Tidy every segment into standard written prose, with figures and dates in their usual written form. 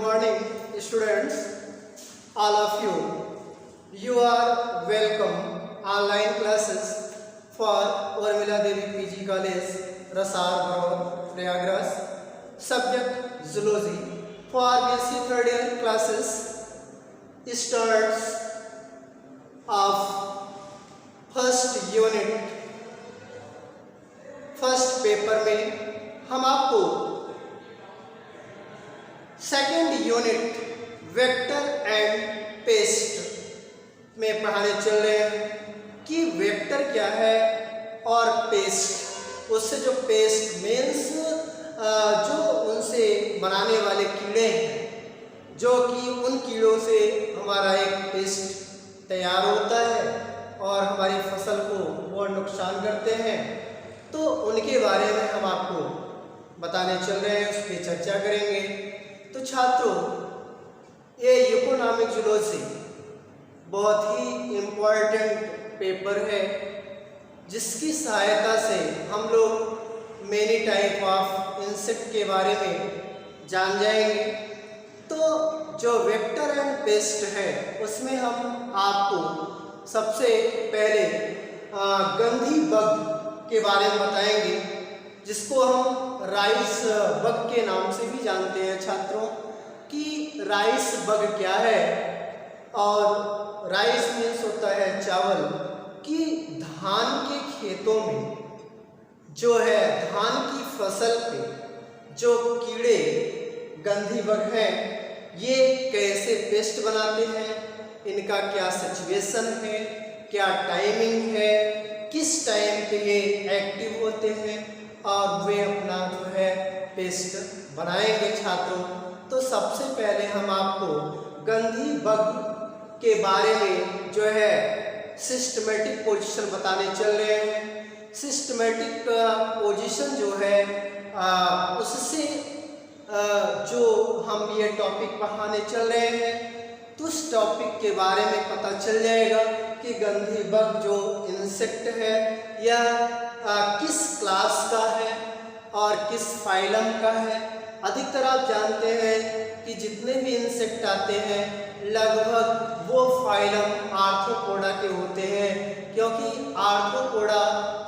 morning, students, all of you. You are welcome online classes for Urmila Devi PG College, Rasar, Bharat, Prayagraj. Subject Zoology. For BSc third year classes starts of first unit. First paper में हम आपको second unit vector and paste में पढ़ाने चल रहे हैं कि vector क्या है और पेस्ट, उससे जो पेस्ट मीन्स जो उनसे बनाने वाले कीड़े हैं, जो कि उन कीड़ों से हमारा एक पेस्ट तैयार होता है और हमारी फसल को बहुत नुकसान करते हैं, तो उनके बारे में हम आपको बताने चल रहे हैं, उस पर चर्चा करेंगे। तो छात्रों, ये इकोनॉमिक जूलॉजी बहुत ही इम्पोर्टेंट पेपर है, जिसकी सहायता से हम लोग मेनी टाइप ऑफ इंसेक्ट के बारे में जान जाएंगे। तो जो वेक्टर एंड पेस्ट है, उसमें हम आपको सबसे पहले गंधी बग के बारे में बताएंगे, जिसको हम राइस बग के नाम से भी जानते हैं छात्रों, कि राइस बग क्या है। और राइस मीन्स होता है चावल, कि धान के खेतों में जो है धान की फसल पे जो कीड़े गंधी बग हैं, ये कैसे पेस्ट बनाते हैं, इनका क्या सिचुएशन है, क्या टाइमिंग है, किस टाइम पे ये एक्टिव होते हैं और वे अपना जो है पेस्ट बनाएंगे छात्रों। तो सबसे पहले हम आपको गंधी बग के बारे में जो है सिस्टमेटिक पोजीशन बताने चल रहे हैं। सिस्टमेटिक पोजीशन जो है उससे जो हम ये टॉपिक पढ़ाने चल रहे हैं, तो उस टॉपिक के बारे में पता चल जाएगा कि गंधी बग जो इंसेक्ट है यह किस क्लास का है और किस फाइलम का है। अधिकतर आप जानते हैं कि जितने भी इंसेक्ट आते हैं लगभग वो फाइलम आर्थ्रोपोडा के होते हैं, क्योंकि आर्थ्रोपोडा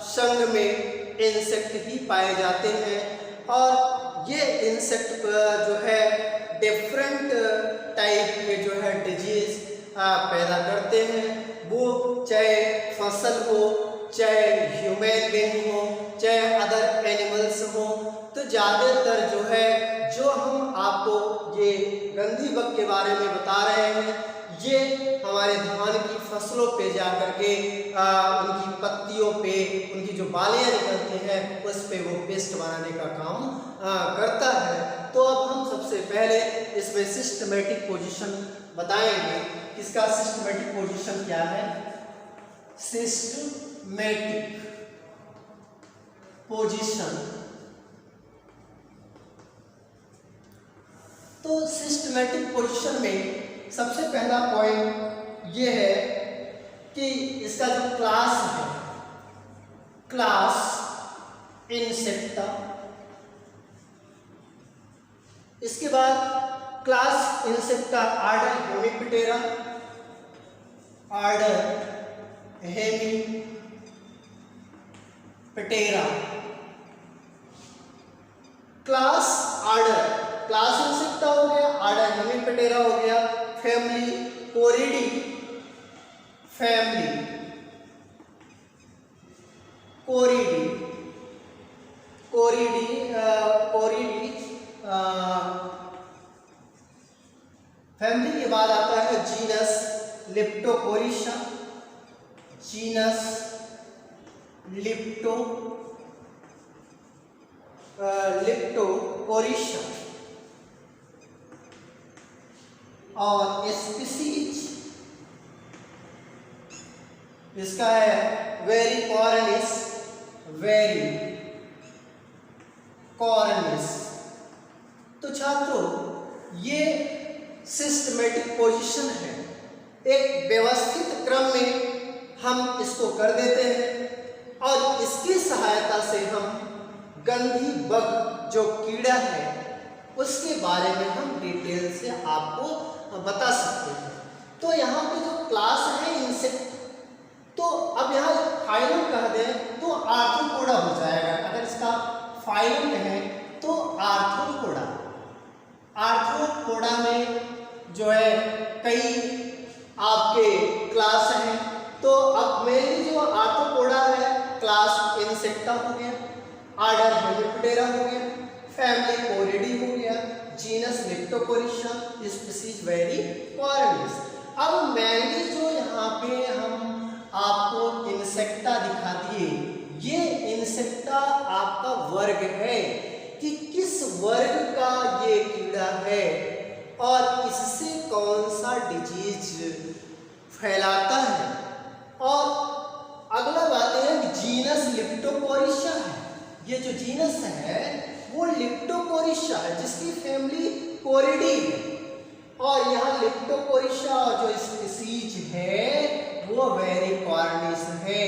संघ में इंसेक्ट ही पाए जाते हैं। और ये इंसेक्ट जो है डिफरेंट टाइप के जो है डिजीज पैदा करते हैं, वो चाहे फसल हो, चाहे ह्यूमन बीइंग हो, चाहे अदर एनिमल्स हो। तो ज़्यादातर जो है जो हम आपको ये गंधी बग के बारे में बता रहे हैं, ये हमारे धान की फसलों पे जा कर के उनकी पत्तियों पे उनकी जो बालियाँ निकलती हैं उस पे वो पेस्ट बनाने का काम करता है। तो अब हम सबसे पहले इसमें सिस्टमेटिक पोजीशन बताएंगे। इसका सिस्टमेटिक पोजीशन क्या है? Systematic position. तो सिस्टमेटिक पोजीशन में सबसे पहला पॉइंट ये है कि इसका जो क्लास है, क्लास इंसेक्टा। इसके बाद class insecta order Hemiptera, order Hemiptera. Class order, class insecta हो गया, आर्डर हेमिप्टेरा हो गया, फैमिली कोरिडी, फैमिली कोरिडी, कोरिडी कोरिडी। फैमिली के बाद आता है जीनस लिप्टोकोरिशा, जीनस लिप्टोकोरिशा। और स्पीसीज इसका है वेरिकॉर्निस, वेरिकॉर्निस। तो छात्रों, ये सिस्टमेटिक पोजीशन है, एक व्यवस्थित क्रम में हम इसको कर देते हैं और इसकी सहायता से हम गंधी बग जो कीड़ा है उसके बारे में हम डिटेल से आपको बता सकते हैं। तो यहाँ पे जो क्लास है इंसेक्ट, तो अब यहाँ फाइलम कह दें तो आर्थ्रोपोडा हो जाएगा। अगर इसका फाइलम कहें तो आर्थ्रोपोडा। आर्थ्रोपोडा में जो है कई आपके क्लास हैं। तो अब मेनली जो आर्थ्रोपोडा है, क्लास इंसेक्टा हो गया, ऑर्डर हेमिप्टेरा हो गया, फैमिली कोरिडी हो गया, जीनस लिप्टोकोरिशा, स्पीशीज वेरिकोर्निस। अब मेनली जो यहाँ पे हम आपको इंसेक्टा दिखा दिए, ये इंसेक्टा आपका वर्ग है कि किस वर्ग का ये कीड़ा है और इससे कौन सा डिजीज फैलाता है। और अगला बात है कि जीनस लिप्टोकोरिशा है। ये जो जीनस है वो लिप्टोकोरिशा है जिसकी फैमिली कोरिडी है। और यहाँ लिप्टोकोरिशा और जो स्पीशीज है वो वेरिकोर्निस है।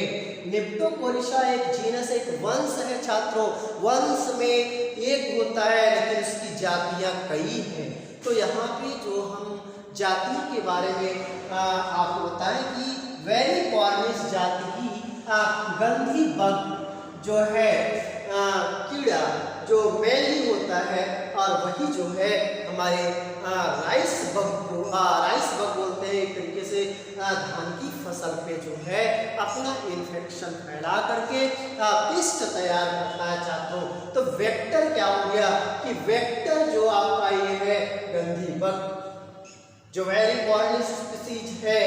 लिप्टोकोरिशा एक जीनस, एक वंश है छात्रों। वंश में एक होता है लेकिन उसकी जातियां कई हैं। तो यहाँ पे जो हम जाति के बारे में आपको बताएं कि वेरिकोर्निस जाति की गंधी बग जो है कीड़ा जो मेनली होता है, और वही जो है हमारे राइस बग बोलते हैं। एक तरीके से धान की फसल पे जो है अपना इन्फेक्शन फैला करके पेस्ट तैयार करता है छात्रों। तो वेक्टर क्या हो गया कि वेक्टर जो आपका ये है गंधी बग, जो वेरिकोर्निस स्पीशीज है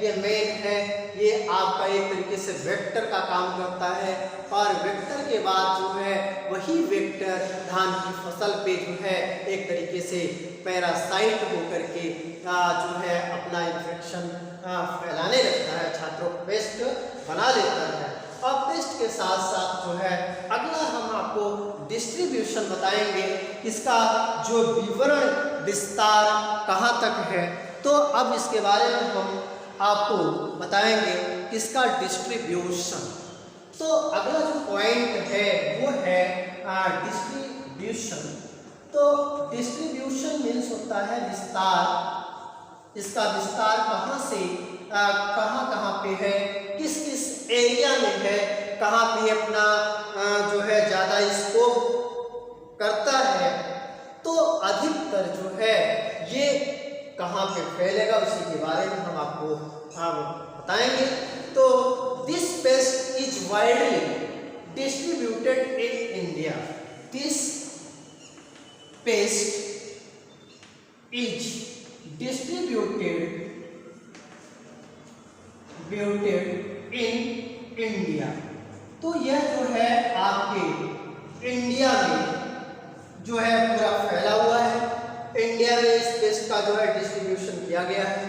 ये मेन है, ये आपका एक तरीके से वेक्टर का काम करता है। और वेक्टर के बाद जो है वही वेक्टर धान की फसल पे जो है एक तरीके से पैरासाइट होकर के जो है अपना इन्फेक्शन फैलाने लगता है छात्रों, पेस्ट बना लेता है। और पेस्ट के साथ साथ जो है अगला हम आपको डिस्ट्रीब्यूशन बताएंगे, इसका जो विवरण विस्तार कहाँ तक है। तो अब इसके बारे में हम आपको बताएंगे इसका डिस्ट्रीब्यूशन। तो अगला जो पॉइंट है वो है डिस्ट्रीब्यूशन। तो डिस्ट्रीब्यूशन मीन्स होता है विस्तार। इसका विस्तार कहाँ से कहाँ पे है, किस किस एरिया में है, कहाँ पे अपना जो है ज़्यादा स्कोप करता है। तो अधिकतर जो है ये कहाँ पे फैलेगा उसी के बारे में हम आपको बताएंगे। तो this paste is widely distributed in India. This paste is distributed in India. तो यह जो है आपके इंडिया में जो है पूरा फैला हुआ है। इंडिया में इस पेस्ट का जो है डिस्ट्रीब्यूशन किया गया है।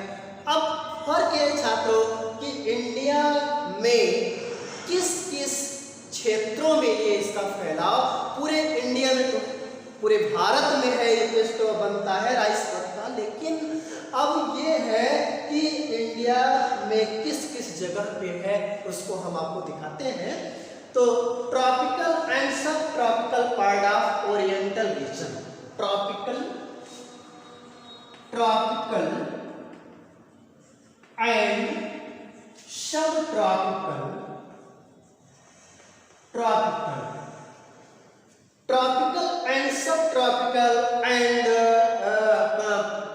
अब फर्क है छात्रों कि इंडिया में किस किस क्षेत्रों में ये इसका फैलाव, पूरे इंडिया में तो पूरे भारत में है ये पेस्ट बनता है राइस का, लेकिन अब ये है कि इंडिया में किस किस जगह पे है उसको हम आपको दिखाते हैं। तो tropical and sub tropical part of oriental region, tropical and sub tropical and sub tropical and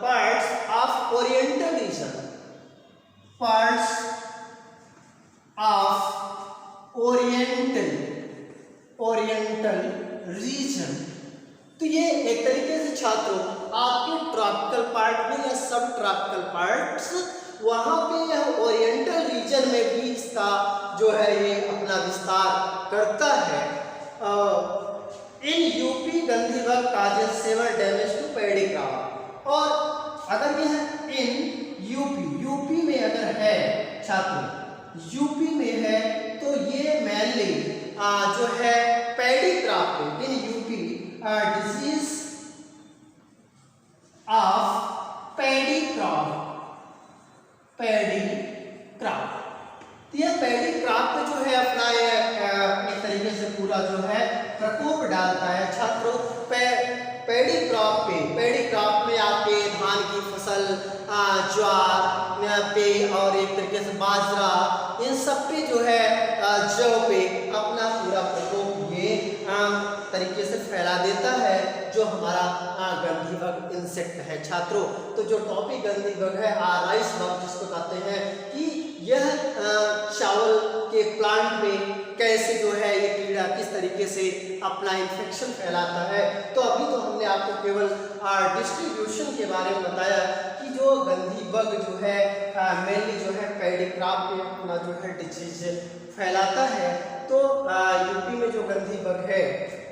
parts of oriental region, parts of oriental region. तो ये एक तरीके से छात्रों आपके ट्रॉपिकल पार्ट में या सब ट्रॉपिकल पार्ट्स, वहाँ पे यह ओरिएंटल रीजन में भी इसका जो है ये अपना विस्तार करता है। In UP gandhi bug causes severe damage to paddy crop. और अगर यह इन यूपी में अगर है छात्रों, यूपी में है तो ये मेनली जो है paddy crop in UP disease of paddy crop. यह पैडी क्रॉप पे जो है अपना एक तरीके से पूरा जो है प्रकोप डालता है छात्रों। पैडी क्रॉप में आपके धान की फसल फसल, ज्वार पे और एक तरीके से बाजरा, इन सब पे जो है जौ पे अपना पूरा प्रकोप ये तरीके से फैला देता है, जो हमारा गंधी बग इंसेक्ट है छात्रों। तो जो टॉपिक गंधी बग है, राइस बग जिसको कहते हैं, कि यह चावल के प्लांट में कैसे जो है ये कीड़ा किस तरीके से अपना इन्फेक्शन फैलाता है। तो अभी तो हमने आपको केवल डिस्ट्रीब्यूशन के बारे में बताया कि जो गंधी बग जो है मेनली जो है पैडी क्रॉप पे अपना जो है डिजीज फैलाता है। तो यूपी में जो गंधी बग है,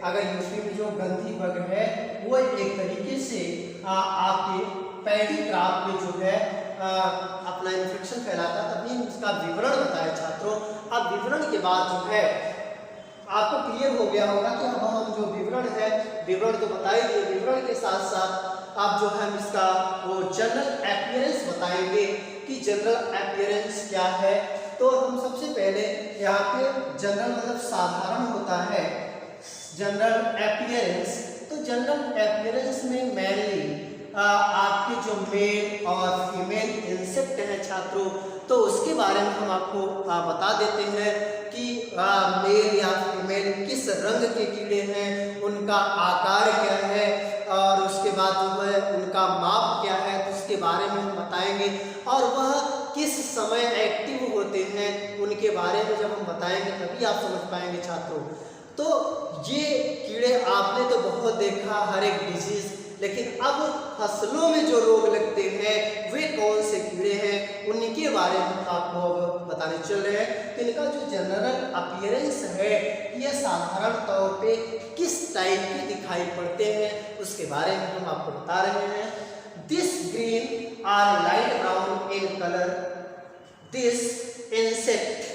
अगर यूपी में जो गंधी बग है वो एक तरीके से आपके पैडी क्रॉप में जो है अपना इन्फेक्शन फैलाता, तभी उसका विवरण बताया छात्रों। अब विवरण के बाद जो है आपको क्लियर हो गया होगा कि अब हम जो विवरण है, विवरण तो बताए दिए, विवरण के साथ साथ आप जो है इसका वो जनरल अपीयरेंस बताएंगे कि जनरल अपीयरेंस क्या है। तो हम सबसे पहले यहाँ पे जनरल मतलब साधारण होता है, जनरल अपीयरेंस। तो जनरल अपीयरेंस में मेनली आपके जो मेल और फीमेल इंसेक्ट हैं छात्रों, तो उसके बारे में हम आपको बता देते हैं कि मेल या फीमेल किस रंग के कीड़े हैं, उनका आकार क्या है, और उसके बाद जो है उनका माप क्या है, तो उसके बारे में हम बताएंगे। और वह किस समय एक्टिव होते हैं, उनके बारे में जब हम बताएंगे तभी आप समझ पाएंगे छात्रों। तो ये कीड़े आपने तो बहुत देखा, हर एक डिजीज, लेकिन अब फसलों में जो रोग लगते हैं वे कौन से कीड़े हैं, उनके बारे में आपको अब बताने चल रहे हैं। तो इनका जो जनरल अपीयरेंस है, ये साधारण तौर पे किस टाइप के दिखाई पड़ते हैं, उसके बारे में हम आपको बता रहे हैं। This green or light brown in colour, this insect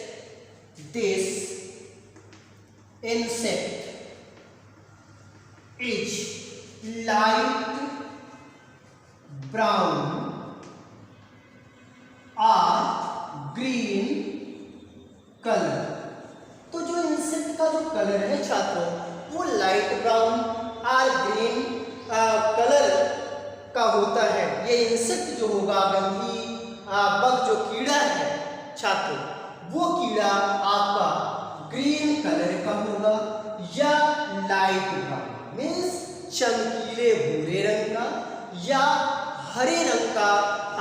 is light brown or green color। तो जो इंसेक्ट का जो कलर है छात्रों, वो लाइट ब्राउन और ग्रीन कलर का होता है। ये इंसेक्ट जो होगा, गंधी बग जो कीड़ा है छात्रों, वो कीड़ा आपका ग्रीन कलर का होगा या लाइट ब्राउन मीन्स चमकीले भूरे रंग का या हरे रंग का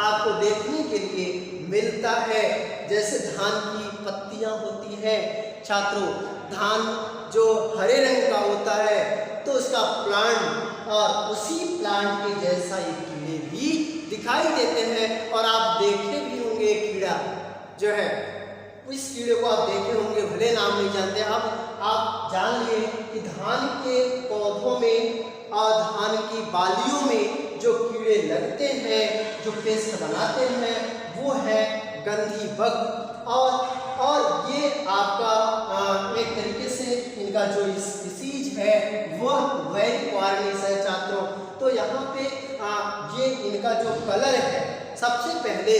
आपको देखने के लिए मिलता है। जैसे धान की पत्तियां होती है छात्रों, धान जो हरे रंग का होता है तो उसका प्लांट और उसी प्लांट के जैसा ये कीड़े भी दिखाई देते हैं। और आप देखे भी होंगे कीड़ा जो है, इस कीड़े को आप देखे होंगे, भले नाम नहीं जानते। अब आप जान लिए कि धान के पौधों में और धान की बालियों में जो कीड़े लगते हैं, जो पेस्ट बनाते हैं, वो है गंधी बग। और ये आपका एक तरीके से इनका जो स्पीसीज है वह वेरिकॉर्निस है छात्रों। तो यहाँ पे ये इनका जो कलर है, सबसे पहले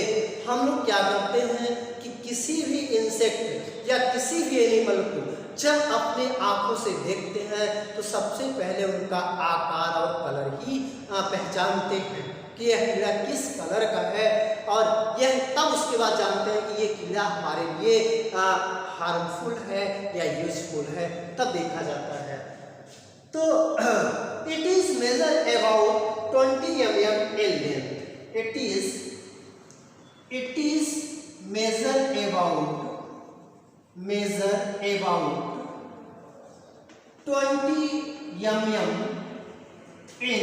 हम लोग क्या करते हैं कि किसी भी इंसेक्ट या किसी भी एनिमल को जब अपने आंखों से देखते हैं तो सबसे पहले उनका आकार और कलर ही पहचानते हैं कि यह कीड़ा किस कलर का है, और यह तब उसके बाद जानते हैं कि ये कीड़ा हमारे लिए हार्मफुल है या यूजफुल है, तब देखा जाता है। तो it is measure about 20 mm in length। It is measure about 20 mm in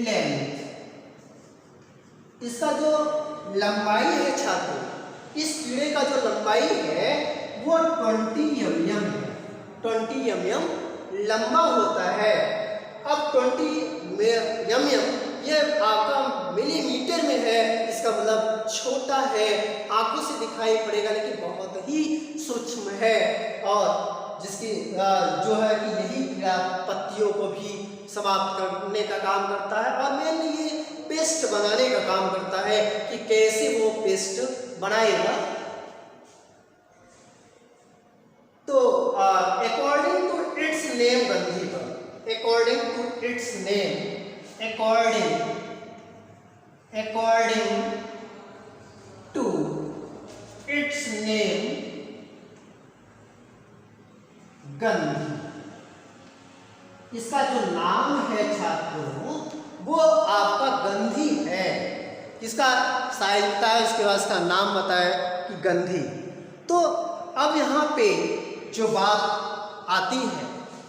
length। इसका जो लंबाई है छात्रों, इस कीड़े का जो लंबाई है वो 20 mm है, 20 mm लंबा होता है। अब 20 mm ये आपका मिलीमीटर में है, इसका मतलब छोटा है, आंखों से दिखाई पड़ेगा लेकिन बहुत ही सूक्ष्म है, और जिसकी जो है कि यही कीड़ा पत्तियों को भी समाप्त करने का काम करता है, और मेनली ये पेस्ट बनाने का काम करता है कि कैसे वो पेस्ट बनाएगा। तो अकॉर्डिंग टू इट्स नेम गंधी bug, according to its name, according according to its name गंधी। इसका जो नाम है छात्रों वो आपका गंधी है। इसका साहित्य है, उसके बाद इसका नाम बताया कि गंधी। तो अब यहाँ पे जो बात आती है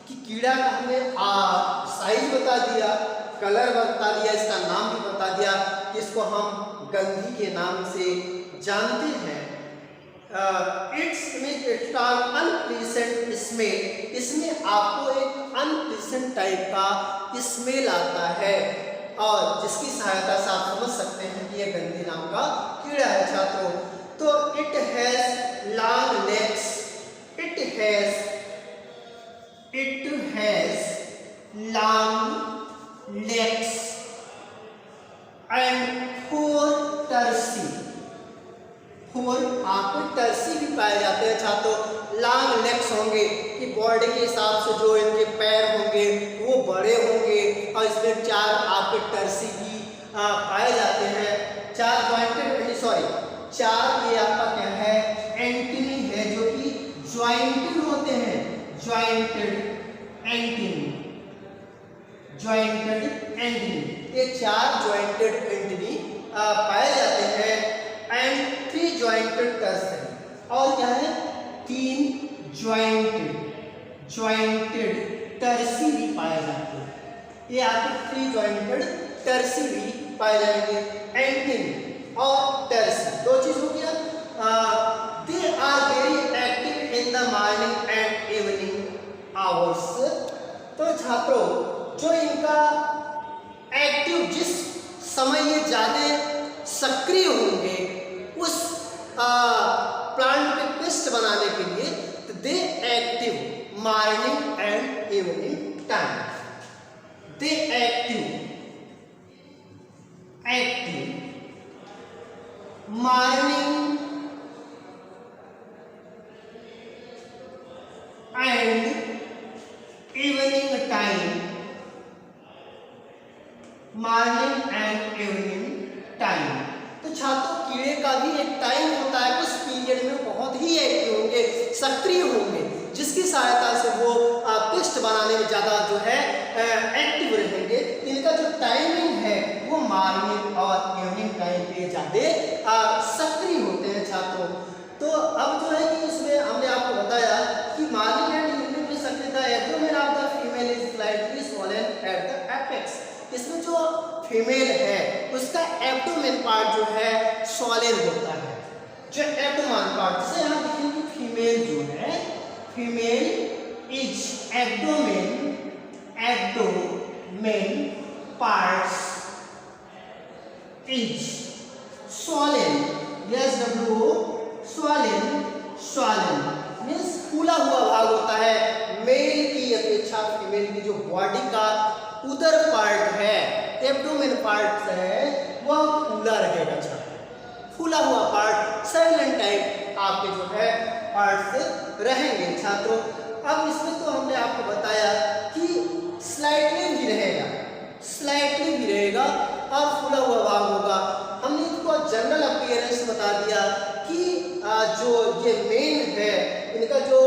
कि कीड़ा का हमने साइज बता दिया, कलर बता दिया, इसका नाम भी बता दिया कि इसको हम गंधी के नाम से जानते हैं। इट्स अनप्लीजेंट स्मेल, इसमें आपको एक अनप्लीजेंट टाइप का स्मेल आता है और जिसकी सहायता से आप समझ सकते हैं कि यह गंधी नाम का कीड़ा है छात्रों। तो it has long legs, it has long legs and 4 टर्सी, 4 आपको टर्सी भी पाए जाते हैं छात्रों। लॉन्ग लेग्स होंगे कि बॉडी के हिसाब से जो इनके पैर होंगे वो बड़े होंगे और इसमें 4 आपके टर्सी भी पाए जाते हैं। 4 जॉइंटेड, सॉरी 4 ये आपका क्या है एंटीनी है जो कि ज्वाइंटेड होते हैं, ज्वाइंटेड एंटीनी, ज्वाइंटेड एंटीनी, ये 4 ज्वाइंटेड एंटीनी पाए जाते हैं एंड 3 ज्वाइंटेड टर्सी, और क्या है 3 ज्वाइंटेड टर्सी भी पाए जाते हैं। ये आपके 3 ज्वाइंटेड टर्सी भी पाए जाएंगे, एंटीनी और टर्सी, 2 चीज हो गया। They are very active in the morning and evening hours. तो छात्रों जो इनका एक्टिव, जिस समय ये ज्यादा सक्रिय होंगे उस प्लांट पे पेस्ट बनाने के लिए, तो they active morning and evening time, they active morning and evening time, morning and evening time. तो छात्रों कीड़े का भी एक टाइम होता है, उस पीरियड में बहुत ही एक्टिव होंगे, सक्रिय होंगे, जिसकी सहायता से वो पेस्ट बनाने में ज़्यादा जो है एक्टिव रहेंगे। इनका जो टाइमिंग है वो मॉर्निंग और इवनिंग टाइम पे ज़्यादा सक्रिय होते हैं छात्रों। तो अब जो है कि इसमें हमने आपको बताया कि मॉर्निंग एंड इवनिंग में सक्रियता abdomen of the female is slightly swollen at the apex. इसमें जो फीमेल है उसका एब्डोमेन पार्ट जो है स्वॉलन होता है, जो एब्डोमेन पार्ट, जैसे यहाँ देखिए कि फीमेल जो है, female is abdomen parts is swollen, yes W swollen means फूला हुआ भाग होता है। मेल की अपेक्षा फीमेल की जो बॉडी का उदर पार्ट है, एब्डोमेन पार्ट है, वह फूला रहेगा छात्र, फूला हुआ पार्ट, साइलेंट टाइप आपके जो है पार्ट्स रहेंगे छात्रों। अब इसमें तो हमने आपको बताया कि स्लाइटली भी रहेगा और फूला हुआ भाग होगा। हमने इसको जनरल अपीयरेंस बता दिया कि जो ये मेन है इनका जो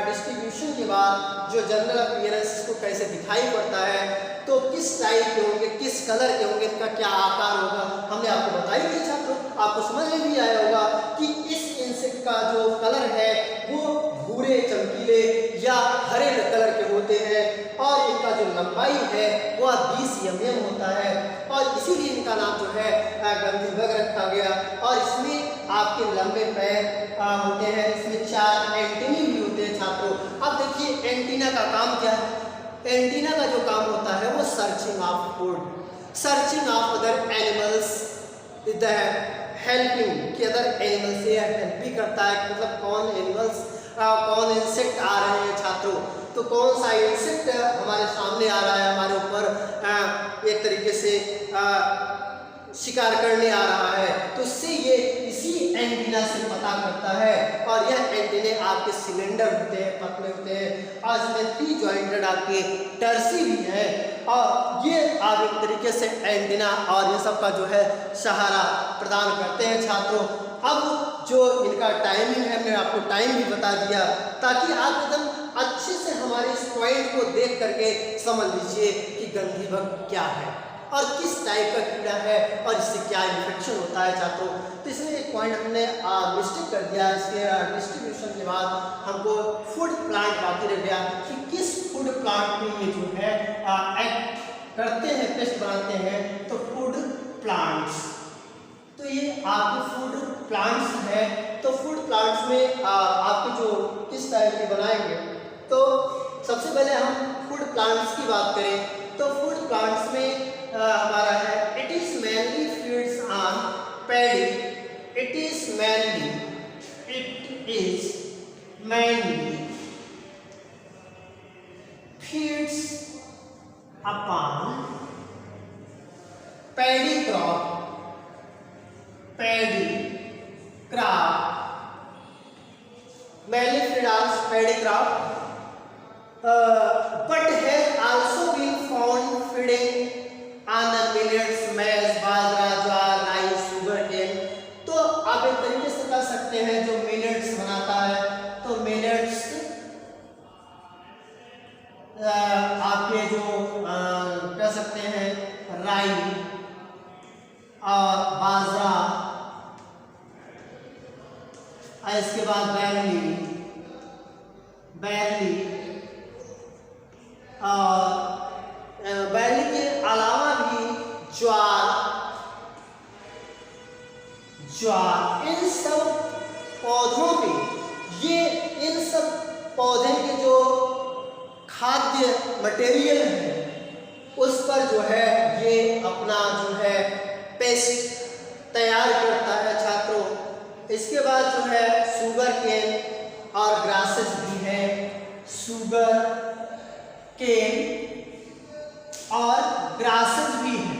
डिस्ट्रीब्यूशन के बाद जो जनरल अपीयरेंस इसको कैसे दिखाई पड़ता है, तो किस टाइप के होंगे, किस कलर के होंगे, इनका क्या आकार होगा, हमने आपको बताई थी छात्रों। आपको समझ में भी आया होगा कि इस इंसेक्ट का जो कलर है वो भूरे चमकीले या हरे कलर के होते हैं और इनका जो लंबाई है वह 20 mm होता है और इसीलिए इनका नाम जो है गंधी बग रखा गया। और इसमें आपके लंबे पैर होते हैं, इसमें 4 एंटीनी भी होते हैं छात्रों। अब देखिए एंटीना का काम क्या है, एंटीना का जो काम होता है वो searching of food, searching of other animals, with the helping कि अदर एनिमल से हेल्प भी करता है, मतलब कौन एनिमल्स कौन इंसेक्ट आ रहे हैं छात्रों, तो कौन सा इंसेक्ट हमारे सामने आ रहा है, हमारे ऊपर एक तरीके से शिकार करने आ रहा है, तो इससे ये इसी एंटीना से पता करता है। और यह एंटीने आपके सिलेंडर होते हैं, पतले होते हैं, और इसमें 3 जॉइंटेड आपके टर्सी भी है, और ये आप एक तरीके से एंटीना और ये सब का जो है सहारा प्रदान करते हैं छात्रों। अब जो इनका टाइमिंग है, मैंने आपको टाइम भी बता दिया, ताकि आप एकदम अच्छे से हमारे इस पॉइंट को देख करके समझ लीजिए कि गंधीभंग क्या है और किस टाइप का कीड़ा है और इससे क्या इन्फेक्शन होता है छात्रों। तो इसमें एक पॉइंट हमने मिस्टेक कर दिया। इसके डिस्ट्रीब्यूशन के बाद हमको फूड प्लांट बाकी रह गया कि किस फूड प्लांट में ये जो है एक्ट करते हैं, पेस्ट बनाते हैं। तो फूड प्लांट्स, तो ये आपके फूड प्लांट्स है। तो फूड प्लांट्स में आपके जो किस टाइप के बनाएंगे, तो सबसे पहले हम फूड प्लांट्स की बात करें तो फूड प्लांट्स में हमारा है it is mainly feeds on paddy, it is mainly feeds upon paddy crop, mainly feed on paddy crop, but has also been found feeding on the millets, maize, bajra, jowar, rice, sugarcane. तो आप एक तरीके से कह सकते हैं जो millets बनाता है, तो मिलेट्स आपके जो कह सकते हैं राई और बाजरा, इसके बाद बैरली के अलावा भी ज्वार इन सब पौधों पे, ये इन सब पौधे के जो खाद्य मटेरियल है उस पर जो है ये अपना जो है पेस्ट तैयार करता है छात्रों। इसके बाद जो है शुगर केन और ग्रासेस भी है, शुगर केन और ग्रासेस भी है।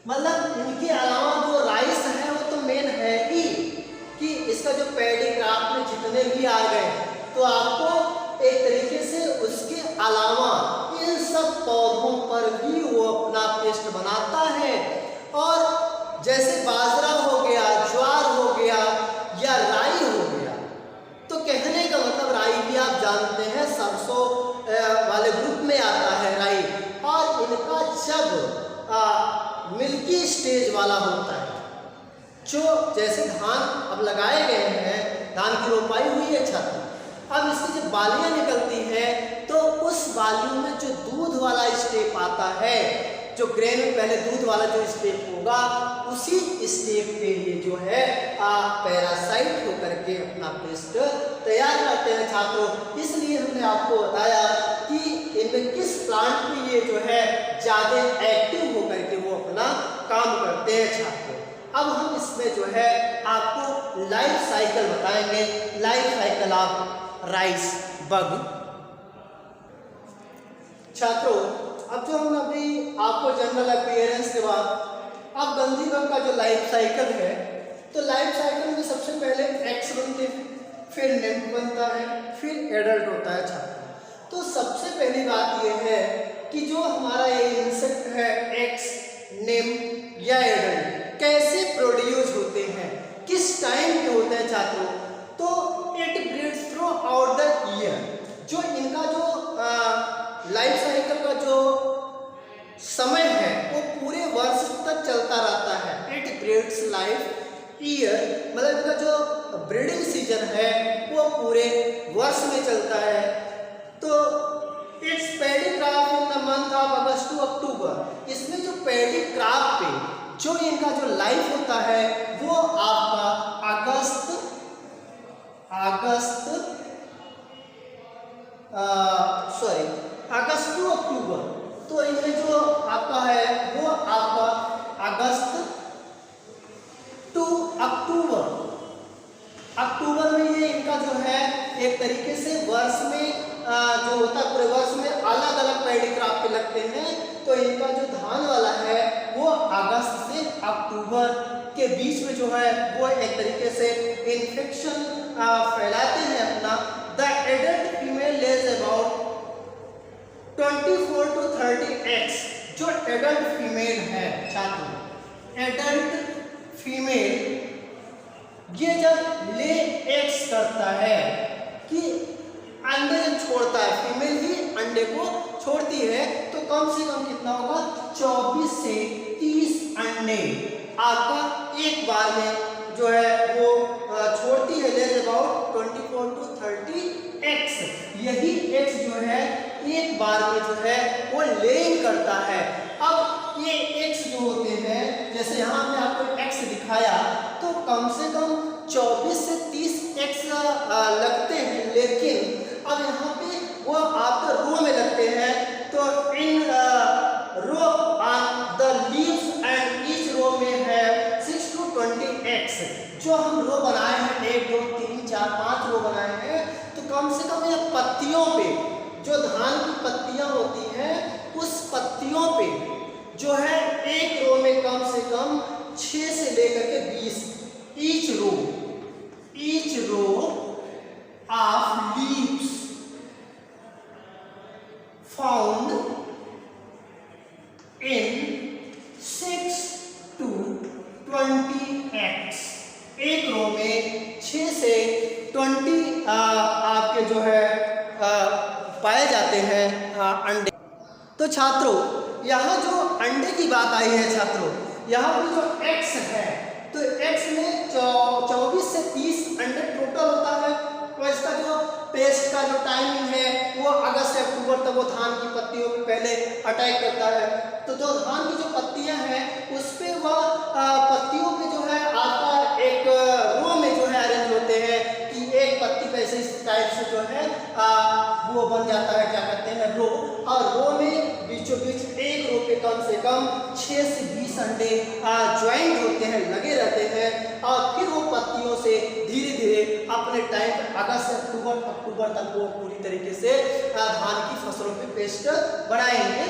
मतलब इनके अलावा जो राइस है वो तो मेन है ही कि इसका जो पैडी क्रॉप में जितने भी आ गए, तो आपको एक तरीके से उसके अलावा इन सब पौधों पर भी वो अपना पेस्ट बनाता है। और जैसे बाजरा हो गया, ज्वार हो गया या राई हो गया, तो कहने का मतलब राई भी आप जानते हैं सरसों वाले ग्रुप में आता है राई, और इनका जब मिल्की स्टेज वाला होता है, जो जैसे धान अब लगाए गए हैं, धान की रोपाई हुई है छात्र, अब इसकी जब बालियां निकलती हैं तो उस बालियों में जो दूध वाला स्टेप आता है, जो ग्रेन में पहले दूध वाला जो स्टेप होगा, उसी स्टेप पे ये जो है पैरासाइट होकर के अपना पेस्ट तैयार करते हैं छात्रों। इसलिए हमने आपको बताया कि इनमें किस प्लांट पे ये जो है ज़्यादा एक्टिव होकर के वो अपना काम करते हैं छात्रों। अब हम इसमें जो है आपको लाइफ साइकिल बताएंगे, life cycle of rice bug. छात्रों, अब जो हम अभी आपको जनरल अपीयरेंस के बाद अब गंधीभंग का जो लाइफ साइकिल है, तो लाइफ साइकिल में सबसे पहले एक्स बनते हैं, फिर निम्फ बनता है, फिर एडल्ट होता है छात्रों। तो सबसे पहली बात यह है कि जो हमारा ये इंसेक्ट है एक्स, निम्फ या एडल्ट कैसे प्रोड्यूस होते हैं, किस टाइम पे होते हैं छात्रों। तो it breeds through out the year. जो इनका जो लाइफ साइकिल का जो समय है वो पूरे वर्ष तक चलता रहता है। इट ब्रीड्स लाइफ ईयर, मतलब इनका जो ब्रीडिंग सीजन है वो पूरे वर्ष में चलता है। तो it's paddy crop in the month of August to October. इसमें जो पैडी क्रॉप पे जो इनका जो लाइफ होता है वो आपका अगस्त टू अक्टूबर। तो इनमें जो आपका है वो आपका अगस्त टू अक्टूबर में ये इनका जो है एक तरीके से वर्ष में जो होता है पूरे वर्ष में अलग अलग पैडी क्रॉप पे लगते हैं। तो इनका जो धान वाला है वो अगस्त से अक्टूबर के बीच में जो है वो एक तरीके से इन्फेक्शन फैलाते हैं अपना। The adult female lays about 24 to 30 eggs। जो एडल्ट फीमेल है छात्रों, एडल्ट फीमेल ये जब ले एग्स करता है कि अंडे जब छोड़ता है, फीमेल ही अंडे को छोड़ती है, तो कम से कम कितना होगा 24 से 30 अंडे आपका एक बार में जो है वो छोड़ती है। लेज अबाउट 24 to 30 एग्स। यही एग्स जो है एक बार में जो है वो लेइंग करता है। अब ये एग्स जो होते हैं, जैसे यहाँ मैं आपको एक्स दिखाया, तो कम से कम 24 से 30 एक्स लगते हैं, लेकिन अब यहाँ पे वो आपका रो में लगते हैं। तो in row on the leaves and each row में है 6 to 20 एक्स। जो हम रो बनाए हैं 1 2 3 4 5 रो बनाए हैं, तो कम से कम ये पत्तियों पे, जो धान की पत्तियां होती हैं उस पत्तियों पे जो है एक रो में कम से कम 6 से लेकर के 20 each row of leaves found in 6 to 20 eggs. एक रो में 6 से 20 आपके जो है पाए जाते हैं अंडे। तो छात्रों यहाँ जो अंडे की बात आई है छात्रों, यहाँ पे जो एक्स है, तो एक्स में 24 से 30 अंडे टोटल होता है। तो इसका जो पेस्ट का जो टाइमिंग है वो अगस्त से अक्टूबर तक वो धान की पत्तियों पे पहले अटैक करता है। तो जो धान की जो पत्तियां हैं उस पे वह पत्तियों पे जो है आपका एक रो में जो है अरेंज होते हैं कि एक पत्ती पे ऐसे इस टाइप से जो है वो बन जाता है, क्या कहते हैं, रो। और रो में बीचों बीच एक रो पे कम से कम 6 से 20 अंडे ज्वाइंट होते हैं, लगे रहते हैं। और फिर वो पत्तियों से धीरे धीरे अपने टाइम अगस्त से अक्टूबर तक वो पूरी तरीके से धान की फसलों पे पेस्ट बनाएंगे।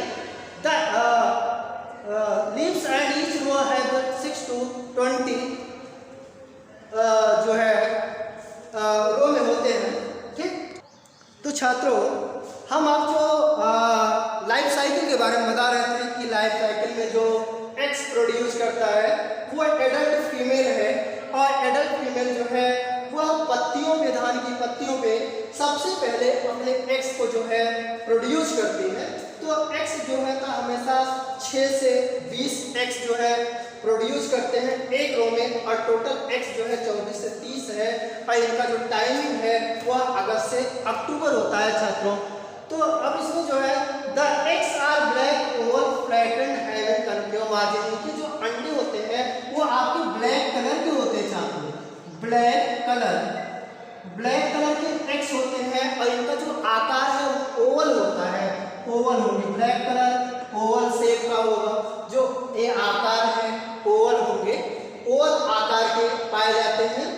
The leaves and each row have 6 to 20 जो है रो में होते हैं। ठीक, तो छात्रों हम आपको लाइफ साइकिल के बारे में बता रहे थे कि लाइफ साइकिल में जो एक्स प्रोड्यूस करता है वो एडल्ट फीमेल है। और एडल्ट फीमेल जो है वह पत्तियों पे, धान की पत्तियों पे सबसे पहले अपने एक्स को जो है प्रोड्यूस करती है। तो एक्स जो है ना हमेशा 6 से 20 एक्स जो है प्रोड्यूस करते हैं एक रो में। और टोटल एक्स जो है 24 से 30 है। और इनका जो टाइमिंग है वह अगस्त से अक्टूबर होता है छात्रों। तो अब इसमें जो है the eggs are black oval flattened having concave margin. इनके जो अंडे होते हैं वो आपके ब्लैक कलर के होते हैं छात्रों, ब्लैक कलर के एक्स होते हैं। और इनका जो आकार है वो ओवल होता है, ओवल होंगे, ब्लैक कलर ओवल शेप का होगा। जो ये आकार है ओवल होंगे, ओवल आकार के पाए जाते हैं।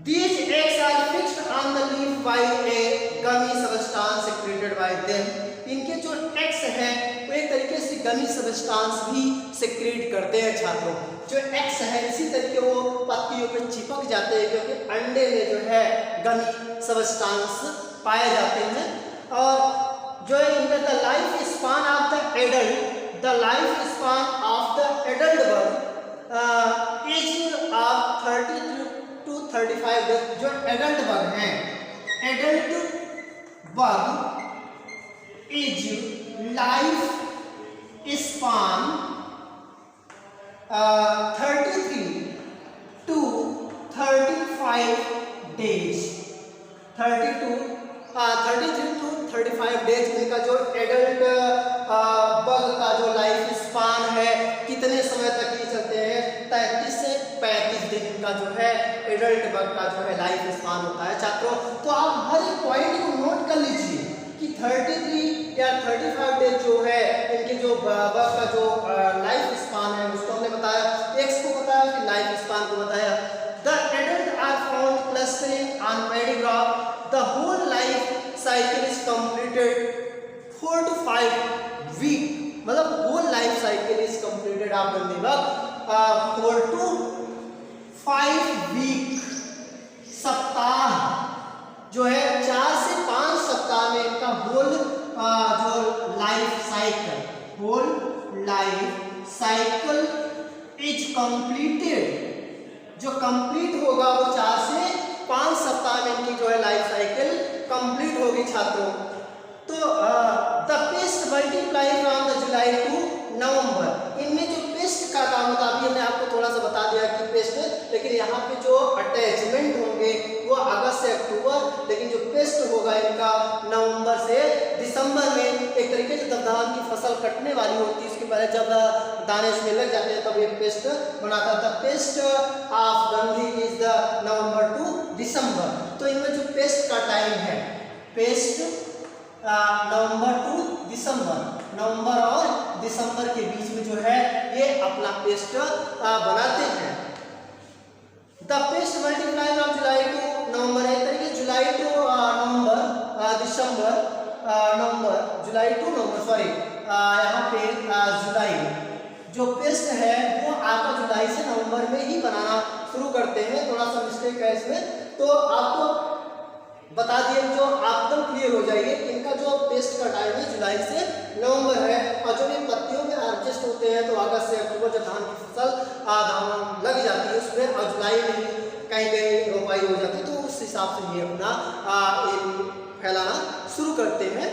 These eggs are fixed on the leaf by a gummy substance secreted by them। इनके जो एक्स हैं वो एक तरीके से गमी सबस्टांस भी सेक्रेट करते हैं छात्रों। जो एक्स है इसी तरीके वो पत्तियों पे चिपक जाते हैं, क्योंकि अंडे में जो है गमी सबस्टांस पाए जाते हैं। और जो इनका the life span of the adult, the life span of the adult bug is of 30 to 35 days. जो एडल्ट बग हैं, adult bug is life span 33 to 35 days. 33 to 35 days इनका जो एडल्ट बग का जो लाइफ स्पान है, कितने समय तक ये चलते हैं, 33 से 35 दिन का जो है एडल्ट बग का जो है लाइफ स्पान होता है छात्रों। तो आप हर एक पॉइंट को नोट कर लीजिए कि 33 या 35 डेज जो है इनके जो बग का जो लाइफ स्पान है उसको हमने बताया, एक्स को बताया, फिर लाइफ स्पान को बताया। The adult are found clustering on paddy crop. The whole life cycle is completed 4 to 5 week. मतलब whole life cycle is completed after the bug 4 to 5 week, सप्ताह जो है 4 से 5 सप्ताह में इनका होल जो लाइफ साइकिल इज कंप्लीटेड, जो कंप्लीट होगा वो 4 से 5 सप्ताह में इनकी जो है लाइफ साइकिल कंप्लीट होगी छात्रों। तो the pest multiply from the July to November, इनमें जो पेस्ट का काम होता है, अभी हमने आपको थोड़ा सा बता दिया कि पेस्ट, लेकिन यहाँ पे जो अटैचमेंट होंगे वो अगस्त से अक्टूबर, लेकिन जो पेस्ट होगा इनका नवंबर से दिसंबर में। एक तरीके से जब धान की फसल कटने वाली होती है उसके पहले जब दाने उसमें लग जाते हैं तब ये पेस्ट बनाता था। पेस्ट ऑफ गंधी इज द नवंबर टू दिसंबर। तो इनमें जो पेस्ट का टाइम है, पेस्ट नवंबर टू दिसंबर, नवंबर और दिसंबर के बीच में जो है ये अपना पेस्ट बनाते हैं। The pest multiply from July to November, एक तरीके July to November, December November, July to November, sorry यहाँ पे जुलाई जो पेस्ट है वो आपका जुलाई से नवंबर में ही बनाना शुरू करते हैं। थोड़ा सा मिस्टेक है इसमें, तो आपको बता दिए जो आप एकदम क्लियर हो जाइए। इनका जो पेस्ट का टाइम है जुलाई से नवंबर है, और जब ये पत्तियों में एडजस्ट होते हैं तो अगस्त से अक्टूबर जब धान की फसल धान लग जाती है उसमें, और जुलाई में कहीं कहीं रोपाई हो जाती है, तो उस हिसाब से ये अपना फैलाना शुरू करते हैं।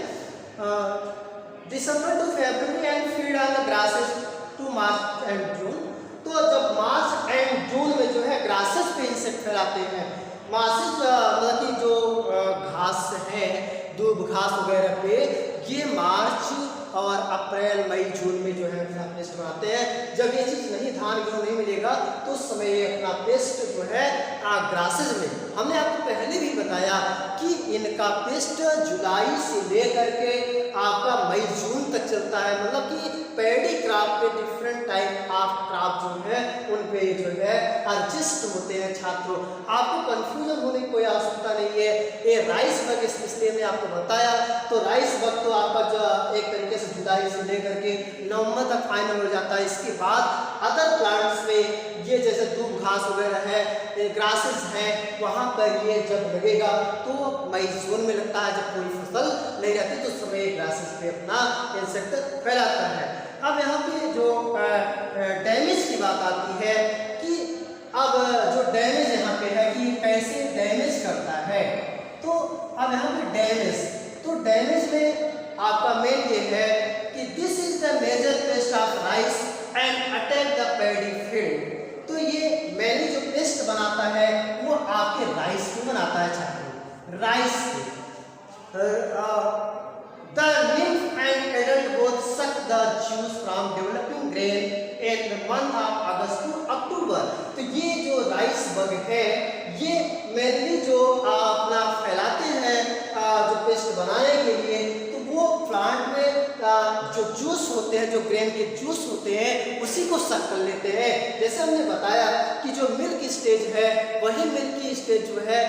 December to February and feed on the grasses to March and June. तो जब मार्च एंड जून में जो है ग्रासेस पे इंसेक्ट फैलाते हैं, मासिक मतलब कि जो घास है, दूब घास वगैरह पे, ये मार्च और अप्रैल मई जून में जो है अपना पेस्ट बनाते हैं। जब ये चीज़ नहीं, धान गेहूँ नहीं मिलेगा तो उस समय ये अपना पेस्ट जो है ग्रासेस में, हमने आपको पहले भी बताया कि इनका पेस्ट जुलाई से लेकर के आपका मई जून तक चलता है। मतलब कि पैडी क्रॉप पे डिफरेंट टाइप ऑफ क्रॉप जो है उन पे जो है एडजस्ट होते हैं छात्रों। आपको कंफ्यूजन होने की कोई आवश्यकता नहीं है। ये राइस बग इसलिए मैं आपको बताया, तो राइस बग तो आपका जो एक तरीके से जुलाई से लेकर के नवंबर तक फाइनल हो जाता है। इसके बाद अदर प्लांट्स में ये जैसे दूब घास वगैरह है, ग्रासेस हैं, वहाँ पर ये जब लगेगा तो मई जून में लगता है। जब कोई फसल नहीं रहती तो समय ग्रासेस पे अपना इंसेक्ट फैलाता है। अब यहाँ पे जो डैमेज की बात आती है कि अब जो डैमेज यहाँ पे है कि कैसे डैमेज करता है, तो अब यहाँ पे डैमेज, तो डैमेज में आपका मेन ये है कि this is the major pest of rice and attack the paddy field. तो ये मैंने जो पेस्ट बनाता है वो आपके राइस को बनाता है छात्रों, rice The nymph and adult both suck the juice from developing grain in the month of August to October। तो ये जो राइस बग है ये मेनली जो अपना फैलाते हैं जो पेस्ट बनाने के लिए, तो वो प्लांट में जो जूस होते हैं, जो ग्रेन के जूस होते हैं उसी को सक कर लेते हैं। जैसे हमने बताया कि जो मिल्क स्टेज है वही मिल्क की स्टेज जो है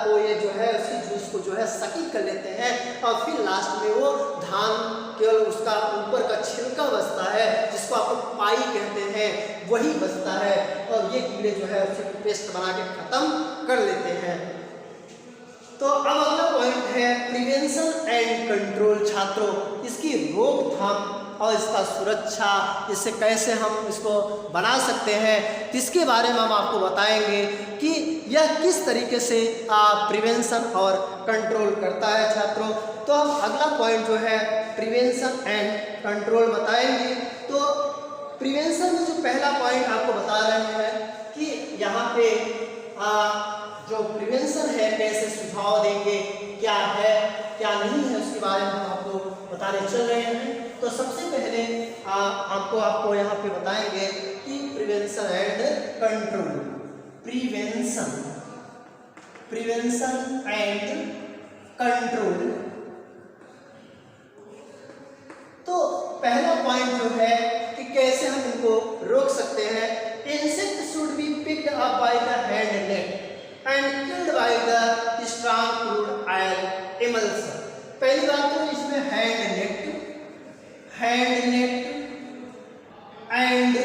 वो ये जो है उसी जूस को जो है सकिंग कर लेते हैं, और फिर लास्ट में वो धान केवल उसका ऊपर का छिलका बचता है जिसको आप लोग पाई कहते हैं, वही बचता है, और ये कीड़े जो है उसे पेस्ट बना के खत्म कर लेते हैं। तो अब अगला पॉइंट है प्रिवेंशन एंड कंट्रोल छात्रों, इसकी रोकथाम और इसका सुरक्षा, इससे कैसे हम इसको बना सकते हैं, इसके बारे में हम आपको बताएंगे कि यह किस तरीके से प्रिवेंशन और कंट्रोल करता है छात्रों। तो हम अगला पॉइंट जो है प्रिवेंशन एंड कंट्रोल बताएंगे। तो प्रिवेंशन में जो पहला पॉइंट आपको बता रहे हैं कि यहाँ पे जो प्रिवेंशन है कैसे सुझाव देंगे, क्या है क्या नहीं है, उसके बारे में हम आपको बताने चल रहे हैं। तो सबसे पहले आपको यहाँ पे बताएंगे कि prevention and control, prevention and control. तो पहला पॉइंट जो है कि कैसे हम इनको रोक सकते हैं। Insect should be picked up by the hand net and killed by the strong crude oil emulsion. पहली बात तो इसमें hand net and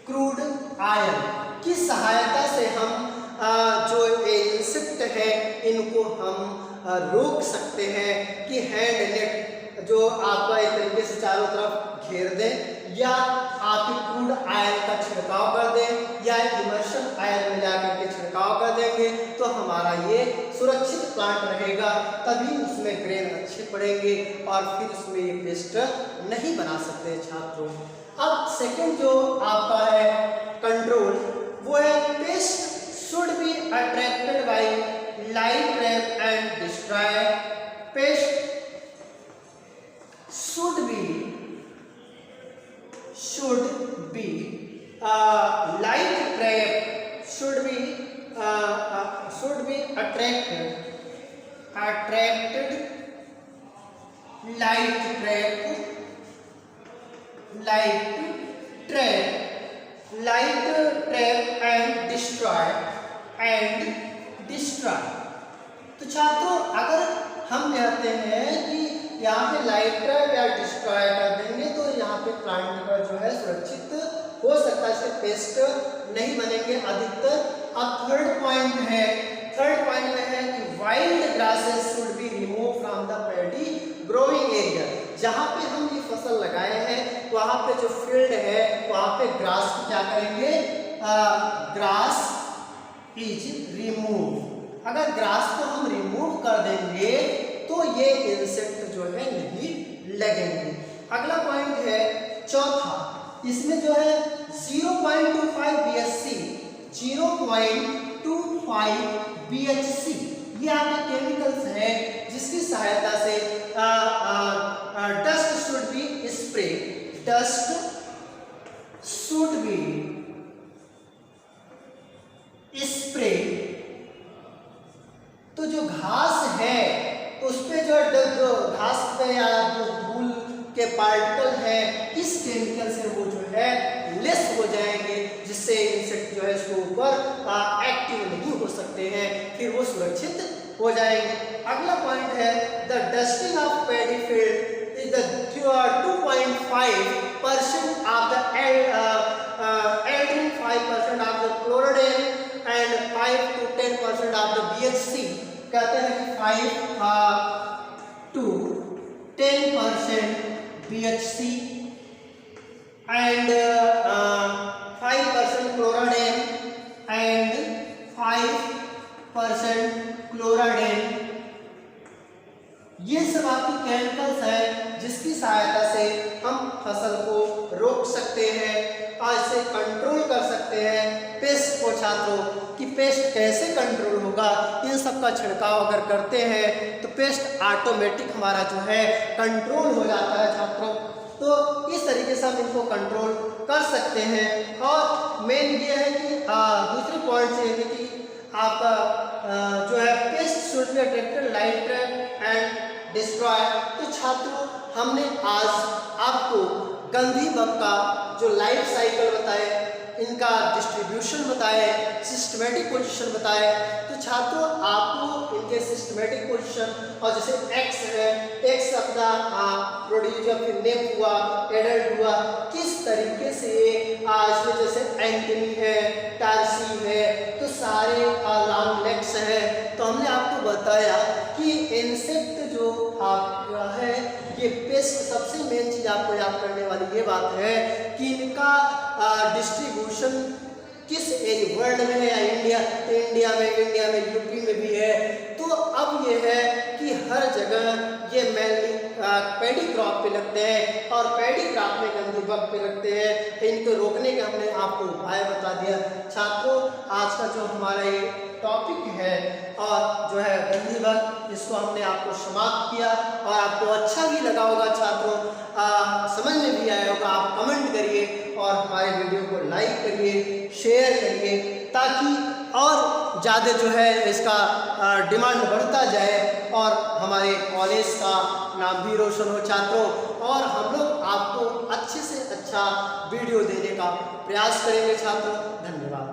crude ion की सहायता से हम जो इंसेक्ट है इनको हम रोक सकते हैं कि हैंड नेट जो आपका एक तरीके से चारों तरफ घेर दें, या आप क्रूड आयन का छिड़काव कर दें, या इमर्शन आयन मिला करके छिड़काव कर देंगे तो हमारा ये सुरक्षित प्लांट रहेगा, तभी उसमें ग्रेन अच्छे पड़ेंगे और फिर उसमें ये पेस्ट नहीं बना सकते छात्रों। अब सेकंड जो आपका है कंट्रोल, वो है pest should be attracted by light trap and destroy. Pest should be light trap should be attracted light trap and destroy। तो छात्रों अगर हम कहते हैं कि यहाँ पे लाइट ट्रैप या डिस्ट्रॉय कर देंगे तो यहाँ पे प्लांट का जो है सुरक्षित हो सकता है, इससे पेस्ट नहीं बनेंगे अधिकतर। अब थर्ड पॉइंट में है कि wild grasses should be remove from the paddy growing area. जहाँ पे हम ये फसल लगाए हैं वहाँ पे जो फील्ड है वहाँ पे ग्रास को क्या करेंगे, ग्रास इज रिमूव। अगर ग्रास को हम रिमूव कर देंगे तो ये इंसेक्ट जो है नहीं लगेंगे। अगला पॉइंट है चौथा, इसमें जो है 0.25 BHC 0.25 BHC ये आपके केमिकल्स हैं जिसकी सहायता से डस्ट शुड बी स्प्रे, तो जो घास है उस पे जो घास पे या जो धूल के पार्टिकल है इस केमिकल से वो जो है लेस हो जाएंगे, जिससे इंसेक्ट जो है इसके ऊपर एक्टिव नहीं हो सकते हैं, फिर वो सुरक्षित हो जाएंगे। अगला पॉइंट है the dusting of paddy field is the 2.5% of the aldrin, 5% of the chlordane and 5 to 10% of the BHC। कहते हैं कि 5 to 10% BHC and 5% क्लोराडेन and 5% क्लोराडेन, ये सब आपकी केमिकल्स हैं जिसकी सहायता से हम फसल को रोक सकते हैं और इसे कंट्रोल कर सकते हैं। पेस्ट को छात्रों कि पेस्ट कैसे कंट्रोल होगा, इन सब का छिड़काव अगर करते हैं तो पेस्ट ऑटोमेटिक हमारा जो है कंट्रोल हो जाता है छात्रों। तो इस तरीके से हम इनको कंट्रोल कर सकते हैं। और मेन ये है कि दूसरी पॉइंट ये है कि आपका जो है pest should be attracted light trap and destroy. तो छात्रों हमने आज आपको गंधी बग का जो लाइफ साइकिल बताए, इनका डिस्ट्रीब्यूशन बताए, सिस्टमेटिक पोजीशन बताए। तो छात्रों आपको इनके सिस्टमेटिक पोजीशन और जैसे एक्स है, एक्स अपना प्रोड्यूस फिर नेम हुआ, एडल्ट हुआ, किस तरीके से इसमें जैसे एंटनी है, टारसी है, तो सारे लॉन्ग लेग्स है। तो हमने आपको बताया कि इंसेक्ट जो आपका है ये पेस्ट, सबसे मेन चीज़ आपको याद करने वाली ये बात है कि इनका डिस्ट्रीब्यूशन किस वर्ल्ड में है या इंडिया में यूपी में भी है। तो अब ये है कि हर जगह ये मेनली पैडी क्रॉप पे लगते हैं और पैडी क्रॉप में गंधी बग पे लगते हैं। इनको रोकने का हमने आपको उपाय बता दिया। छात्रों आज का जो हमारा ये टॉपिक है और जो है गंधी बग, इसको हमने आपको समाप्त किया और आपको अच्छा भी लगा होगा छात्रों, समझ में भी आया होगा। आप कमेंट करिए और हमारे वीडियो को लाइक करिए, शेयर करिए, ताकि और ज़्यादा जो है इसका डिमांड बढ़ता जाए और हमारे कॉलेज का नाम भी रोशन हो छात्रों। और हम लोग आपको अच्छे से अच्छा वीडियो देने का प्रयास करेंगे छात्रों। धन्यवाद।